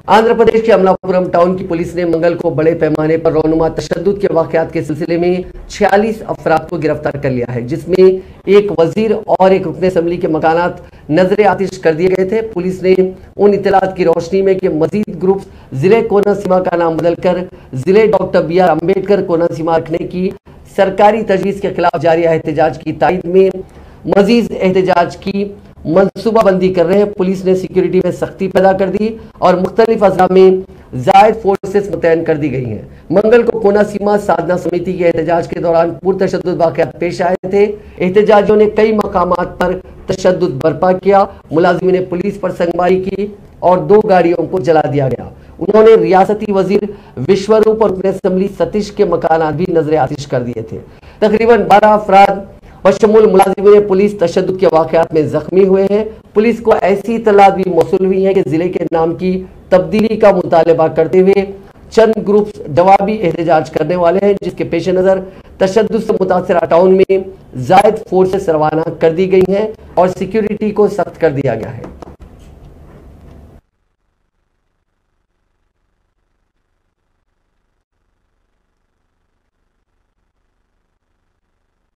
आंध्र प्रदेश के अमलापुरम टाउन की पुलिस ने मंगल को बड़े पैमाने पर रौनुमा तशद्दुद के वाकयात के सिलसिले में 46 अफराद को गिरफ्तार कर लिया है, जिसमें एक वजीर और एक रुकने असेंबली के मकानात नजरे आतिश कर दिए गए थे। पुलिस ने उन इत्तलात की रोशनी में कि मजीद ग्रुप जिले कोनसीमा का नाम बदलकर जिले doctor B R Ambedkar Konaseema रखने की सरकारी तजवीज़ के खिलाफ जारी एहतजाज की तायद में मजीद एहतजाज की मनसूबाबंदी कर रहे हैं। पुलिस ने सिक्योरिटी में सख्ती पैदा कर दी और मुख्तलिफ अजला में जायद फोर्सेस मुतयन कर दी गई हैं। मंगल को कोनसीमा साधना समिति के एहतजाज के दौरान पुरतशद्दुद वाक़यात पेश आए थे। एहतजाजियों ने कई मकामात पर तशद्दुद बर्पा किया। मुलाजिम ने पुलिस पर संगमारी की और 2 गाड़ियों को जला दिया गया। उन्होंने रियासती वजीर विश्वरूप और रुकने असेंबली सतीश के मकानात भी नजर आतिश कर दिए थे। तकरीबन 12 अफराद बशमूल मुलाजिम ने पुलिस तशद्दुद के वाक़यात में जख्मी हुए हैं। पुलिस को ऐसी इत्तलात भी मौसूल हुई है कि जिले के नाम की तब्दीली का मुतालबा करते हुए चंद ग्रुप्स जवाबी एहतजाज करने वाले हैं, जिसके पेश नज़र तशद्दुद से मुतासरा टाउन में जायद फोर्सेस रवाना कर दी गई हैं और सिक्योरिटी को सख्त कर दिया गया है।